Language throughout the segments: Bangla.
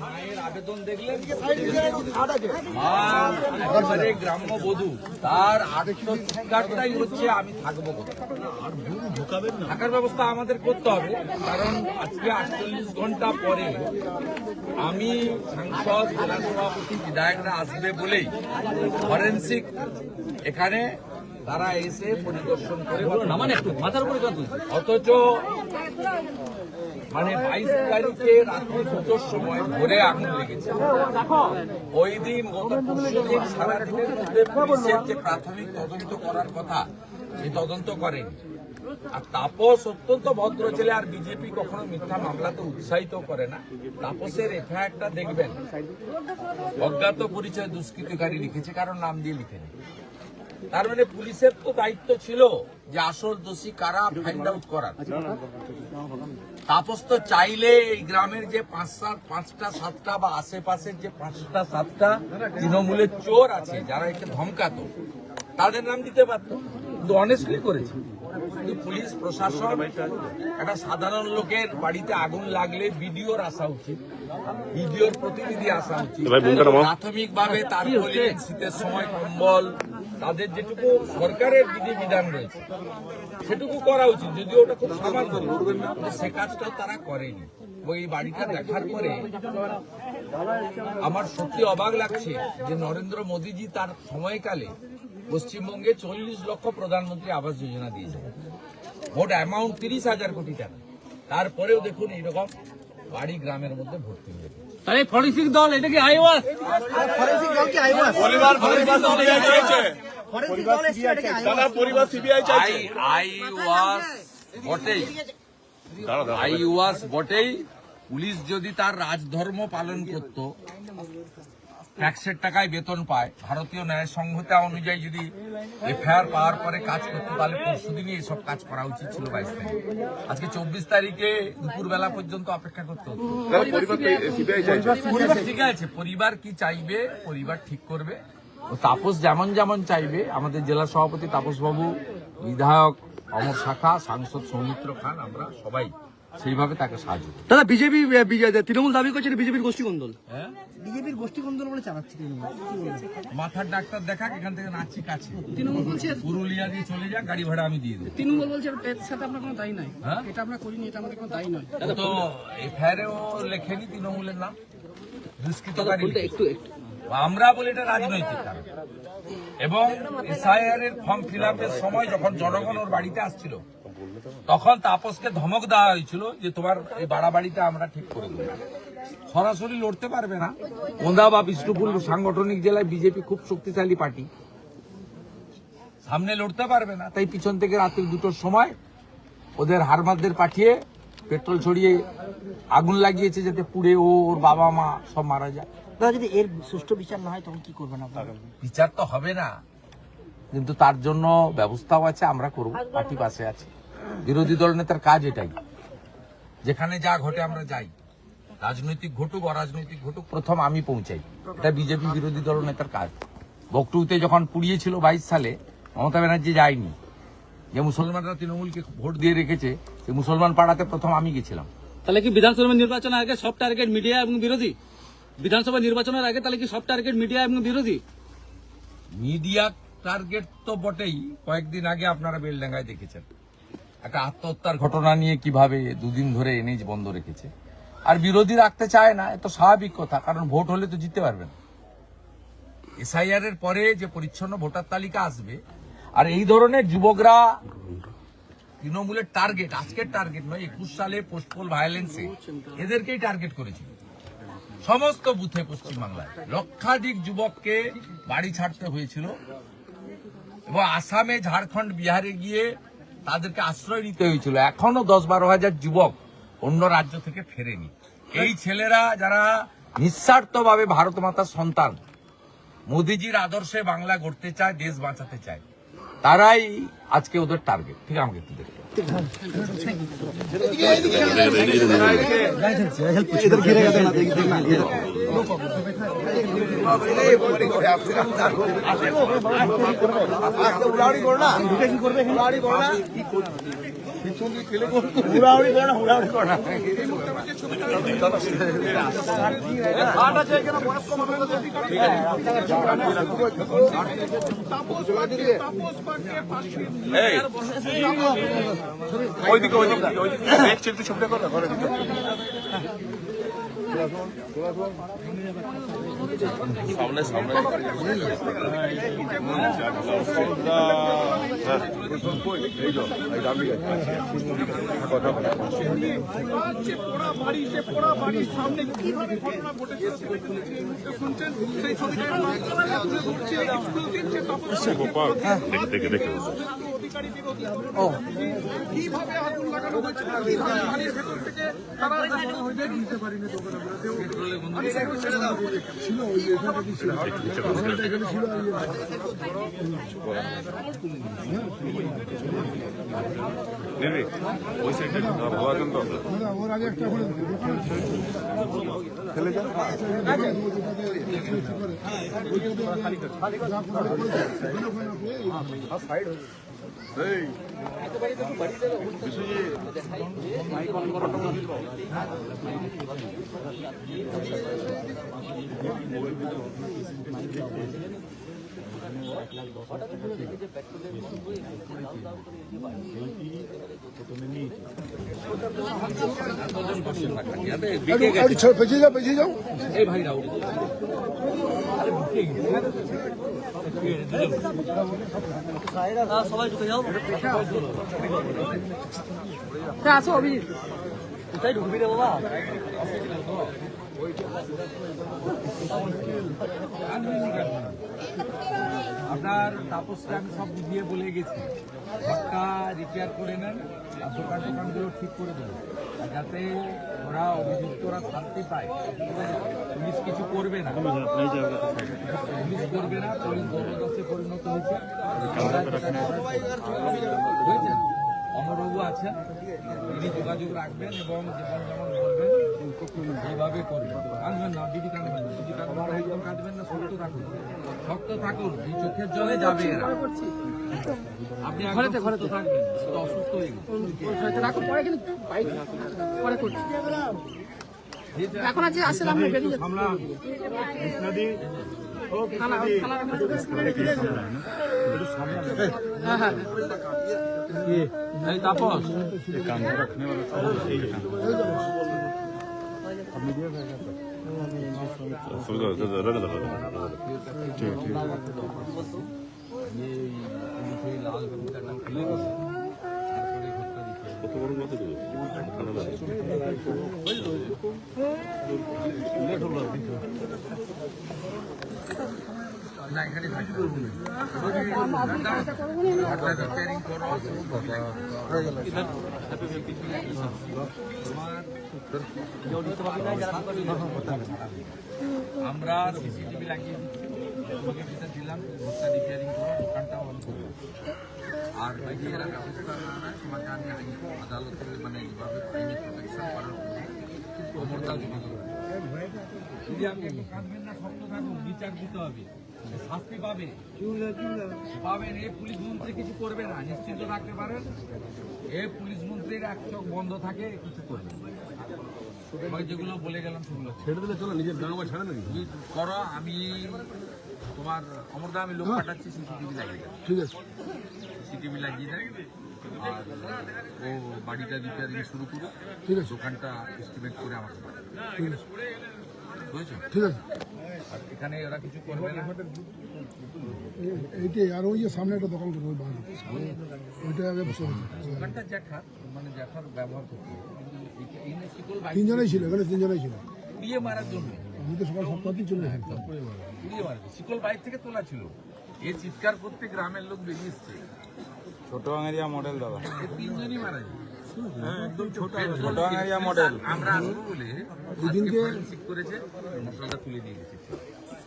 মায়ের আবেদন দেখলেন, একেবারে গ্রাম্য বধূ, তার আত্মস্বীকারটাই হচ্ছে আমি থাকবো কোথায়। থাকার ব্যবস্থা আমাদের করতে হবে, কারণ আজকে 48 ঘন্টা পরে আমি সাংসদ, জেলা সভাপতি, বিধায়করা আসবে বলেই ফরেন্সিক এখানে তারা এসে পরিদর্শন করে, অথচ মানে 22 তারিখে রাত্রি 2টোর সময় ভোরে আগুন লেগেছে। ওই দিন পরশুদিন সারাদিনের মধ্যে পুলিশের যে প্রাথমিক তদন্ত করার কথা সেই তদন্ত করেনি। আর তাপস অত্যন্ত ভদ্র ছেলে, আর বিজেপি কখনো মিথ্যা মামলাতে উৎসাহিত করে না। তাপসের এফআইআরটা দেখবেন, অজ্ঞাত পরিচয় দুষ্কৃতিকারী লিখেছে, কারণ নাম দিয়ে লিখেনি। তার মানে পুলিশের তো দায়িত্ব ছিল যে আসল দোষী কারা ফাইন্ড আউট করার। তাপস তো চাইলে এই গ্রামের যে 5টা 7টা বা আশেপাশের যে 5টা 7টা তৃণমূলের চোর আছে যারা একে ধমকাতো, তাদের নাম দিতে পারত, কিন্তু অনেস্টলি করেছে। কিন্তু পুলিশ প্রশাসন, একটা সাধারণ লোকের বাড়িতে আগুন লাগলে বিডিওর আসা উচিত, বিডিওর প্রতিনিধি আসা উচিত, প্রাথমিকভাবে তার শীতের সময় কম্বল, তাদের যেটুকু সরকারের বিধিবিধান রয়েছে সেটুকু করা উচিত, যদিও ওটা খুব সামান্য, কিন্তু সে কাজটাও তারা করেনি। এই বাড়িটা দেখার পরে আমার সত্যি অবাক লাগছে যে নরেন্দ্র মোদীজি তার সময়কালে পশ্চিমবঙ্গে 40 লক্ষ প্রধানমন্ত্রী আবাস যোজনা দিয়েছে, মোট অ্যামাউন্ট 30,000 কোটি টাকা। তারপরেও দেখুন এইরকম বাড়ি গ্রামের মধ্যে ভর্তি হয়ে গেছে। ফরেন্সিক দল, এটা কি আইওয়াস? আইওয়াস বটেই। পুলিশ যদি তার রাজধর্ম পালন করত, ট্যাক্সের টাকায় বেতন পায়, ভারতীয় ন্যায় সংহিতা অনুযায়ী যদি এফআইআর পাওয়ার পরে কাজ করতো, তাহলে পরশুদিনই এসব কাজ করা উচিত ছিল। 22 তারিখ, আজকে 24 তারিখে দুপুরবেলা পর্যন্ত অপেক্ষা করতে হতো। পরিবার ঠিক আছে, পরিবার কি চাইবে পরিবার ঠিক করবে। ও তাপস যেমন যেমন চাইবে, আমাদের জেলা সভাপতি তাপস বাবু, বিধায়ক অমর শাখা, সাংসদ সৌমিত্র খান, আমরা সবাই সেইভাবে তাকে সাহায্য। দাদা, বিজেপি তৃণমূল দাবি করছে বিজেপির গোষ্ঠী কন্দল। হ্যাঁ, বিজেপির গোষ্ঠী কন্দল বলে চালাচ্ছে মাথার ডাক্তার দেখাক, এখান থেকে নাচি কাছে তৃণমূল বলছে পুরুলিয়া দিয়ে চলে যাক, গাড়ি ভাড়া আমি দিয়ে দেবো। তৃণমূল বলছে এর সাথে আপনার কোনো দায়ী নাই, এটা আমরা করিনি, এটা আমাদের কোনো দায়ী নয়। তো এফআইআরেও লেখেনি তৃণমূলের নাম, দুষ্কৃতকারী। আমরা বলি এটা রাজনৈতিক কারণ। এবং এসআইআর এর ফর্ম ফিল আপের সময় যখন জনগণ ওর বাড়িতে আসছিল, তখন তাপসকে ধমক দেওয়া হয়েছিল যে তোমার এই বাড়াবাড়িটা আমরা ঠিক করে দেব। সরাসরি লড়তে পারবে না। ওন্দা বা বিষ্ণুপুর সাংগঠনিক জেলায় বিজেপি খুব শক্তিশালী পার্টি, সামনে লড়তে পারবে না। তাই পিছন থেকে রাত্রি 2টোর সময় ওদের হারমাদদের পাঠিয়ে পেট্রোল ছড়িয়ে আগুন লাগিয়েছে, যাতে পুড়ে ওর বাবা মা সব মারা যায়। যদি এর সুষ্ঠু বিচার না হয় তখন কি করবেন আপনারা? বিচার তো হবে না, কিন্তু তার জন্য ব্যবস্থাও আছে, আমরা করব, পার্টি পাশে আছে। বিরোধী দল নেতার কাজ এটাই, যেখানে যা ঘটে আমরা যাই, রাজনৈতিক ঘটুক অরাজনৈতিক ঘটুক, প্রথম আমি পৌঁছাই। এটা বিজেপি বিরোধী দল নেতার কাজ। বকটুতে যখন পুড়িয়েছিল 22 সালে, মমতা ব্যানার্জি যায়নি। যে মুসলমানরা তৃণমূলকে ভোট দিয়ে রেখেছে, সেই মুসলমান পাড়াতে প্রথম আমি গেছিলাম। তাহলে কি বিধানসভা নির্বাচনের আগে সব টার্গেট মিডিয়া এবং বিরোধী? বিধানসভা নির্বাচনের আগে তাহলে কি সব টার্গেট মিডিয়া এবং বিরোধী? মিডিয়া টার্গেট তো বটেই। কয়েকদিন আগে আপনারা বেলডাঙ্গায় দেখেছেন একটা আত্মহত্যার ঘটনা নিয়ে কিভাবে 2 দিন ধরে এনএইচ বন্ধ রেখেছে। আর বিরোধী রাখতে চায় না, এত স্বাভাবিক কথা, কারণ ভোট হলে তো জিততে পারবেন। এসআইআর এর পরে যে পরিচ্ছন্ন ভোটার তালিকা আসবে, আর এই ধরনের যুবকরা তৃণমূলের টার্গেট, আজকের টার্গেট নয়, 21 সালে পোস্টপোল ভায়োলেন্সে এদেরকেই টার্গেট করেছিল। সমস্ত বুথে পশ্চিমবাংলায় লক্ষাধিক যুবককে বাড়ি ছাড়তে হয়েছিল, এবং আসামে, ঝাড়খণ্ড, বিহারে গিয়ে তাদেরকে আশ্রয় নিতে হয়েছিল। এখনো 10-12 হাজার যুবক অন্য রাজ্য থেকে ফেরেনি। এই ছেলেরা যারা নিঃস্বার্থভাবে ভারত মাতার সন্তান, মোদিজির আদর্শে বাংলা গড়তে চায়, দেশ বাঁচাতে চায়, তারাই আজকে ওদের টার্গেট। ঠিক আমাকে একটু দেখতে উড়াউড়ি করো না, কি করবে? এই ওইদিকে একটু ছবিটা করো সামনে সামনে কিভাবে আগুন লাগানো হয়েছে বাড়ির ভেতর থেকে তারা বুঝতে পারিনি ওই সাইডে ভালো আছেন তো ওর আগে একটা ফেলে যান পেছিয়ে যাও এই ভাইরা সবাই ঢুকে যাও আসো অভিজিৎ কোথায় ঢুকবি রে বাবা আপনার তাপসটা আমি সব বুঝিয়ে বলে গেছি ঘরটা রিপেয়ার করে নেন আর দোকানগুলো ঠিক করে দেবেন যাতে ওরা অভিযুক্তরা শান্তি পায় পুলিশ কিছু করবে না পুলিশ করবে না পুলিশ জবরদস্তি পরিণত হয়েছে বুঝেছেন অমরবাবু আছেন তিনি যোগাযোগ রাখবেন এবং যেমন যেমন বলবেন এইভাবে করবেন কাঁদবেন না দিদি কাঁদবেন না দিদি কাঁদবেন না একদম কাঁদবেন না শক্ত থাকুন শক্ত থাকুন এই চোখের জলে যাবে এরা আপনি ঘরেতে ঘরেতে থাকবেন অসুস্থ হয়ে এখন আজ আসলাম না বেরিয়ে হ্যাঁ হ্যাঁ এই তাপস লাল কবিতাটা খুলে কত বড় কথা দেবো না এখানে থাকবে রিপেয়ারিং করো আমরা সিসিটিভি লাগিয়ে দিচ্ছি দিলাম ঘরটা রিপেয়ারিং করো দোকানটা অন করবো আর বাকি এরা ব্যবস্থা না নেয় তোমাকে আমি আইনি আদালতে মানে এইভাবে আইনি প্রোটেকশন করার ক্ষমতা দিতে যদি আপনি কাঁদবেন না শক্ত থাকুন বিচার দিতে হবে শাস্তি পাবে পাবেন এই পুলিশ মন্ত্রী কিছু করবে না নিশ্চিন্ত থাকতে পারেন এই পুলিশ মন্ত্রীর এক চোখ বন্ধ থাকে কিছু করবে যেগুলো বলে গেলাম সেগুলো ছেড়ে দিলে চলো নিজের গাঁও ছাড়ে নাকি তুমি করো আমি তোমার অমরদা আমি লোক পাঠাচ্ছি সিসিটিভি লাগিয়ে ঠিক আছে সিসিটিভি লাগিয়ে দেয় আর ও বাড়িটা রিপেয়ারিং শুরু করো ঠিক আছে দোকানটা এস্টিমেট করে আমাকে ঠিক আছে বুঝেছো ঠিক আছে আর এখানে ওরা কিছু করবে না এইটাই আর ওই যে সামনে একটা দোকান করবো ওই বাড়ি ওইটা আগে বসে দোকানটা জ্যাঠার মানে জ্যাঠার ব্যবহার করতে তিনজনেই ছিল এখানে তিনজনেই ছিল পুড়িয়ে মারার জন্য আমি তো সকাল 7টাতেই চলে গেছি পুড়িয়ে মারার শিকল বাইক থেকে তোলা ছিল এ চিৎকার করতে গ্রামের লোক বেরিয়ে এসছে ছোট আঙেরিয়া মডেল দাদা এ তিনজনই মারা যায় একদম ছোট আঙেরিয়া মডেল আমরা আসবো বলে ওইদিনকে ঠিক করেছে মশলাটা তুলে দিয়ে গেছে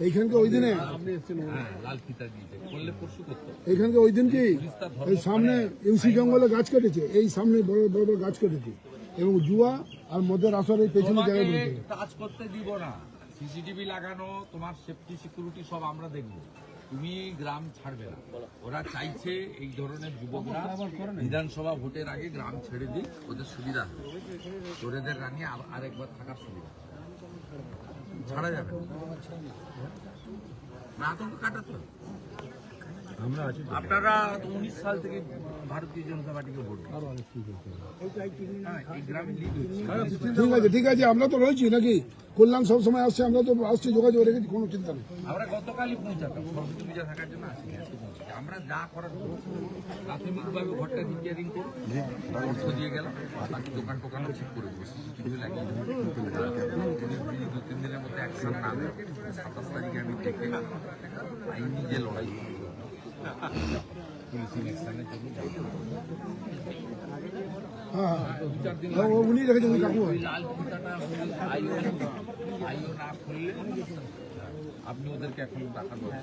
এইখানকে ওই দিনে হ্যাঁ লাল ফিতা দিয়েছে করলে পরশু করতো এইখানকে ওই দিন কি এই সামনে ইউসি জঙ্গলে গাছ কেটেছে এই সামনে বড় বড় বড় গাছ কেটেছে এবং জুয়া আর মদের আসর এই পেছনে জায়গায় বলতে কাজ করতে দিব না সিসিটিভি লাগানো তোমার সেফটি সিকিউরিটি সব আমরা দেখবো তুমি গ্রাম ছাড়বে না। ওরা চাইছে এই ধরনের যুবকরা বিধানসভা ভোটের আগে গ্রাম ছেড়ে দিক, ওদের সুবিধা হবে, চোরেদের রানী আরেকবার থাকার সুবিধা ছাড়া যাবে না, আতঙ্ক কাটাতে হবে। আপনারা 19 সাল থেকে ভারতীয় জনতা পার্টিকে ভোট দিন। হ্যাঁ, এই গ্রামে লিড হচ্ছে। ঠিক আছে আমরা তো রয়েছি নাকি, কল্যাণ সব সময় আসছে, আমরা তো আসছি, যোগাযোগ রেখেছি, কোনো চিন্তা নেই। আমরা গতকালই পৌঁছাতাম সরস্বতী পূজা থাকার জন্য আসিনি, আজকে পৌঁছেছি। আমরা যা করার প্রাথমিকভাবে ঘরটা রিপেয়ারিং করে অর্থ দিয়ে গেলাম, বাকি দোকান টোকানও ঠিক করে দেবো, সিসিটিভি লাগিয়ে দেবো। যদি 2-3 দিনের মধ্যে অ্যাকশন না দেয়, 27 তারিখে আমি থেকে আইন নিজে লড়াই করব। পুলিশিং অ্যাকশনের জন্য হ্যাঁ 2-4 দিন উনি রেখেছেন উনি কাকু। ওই লাল ফিতাটা আইও না খুললে আপনি ওদেরকে এখন টাকা দেবেন।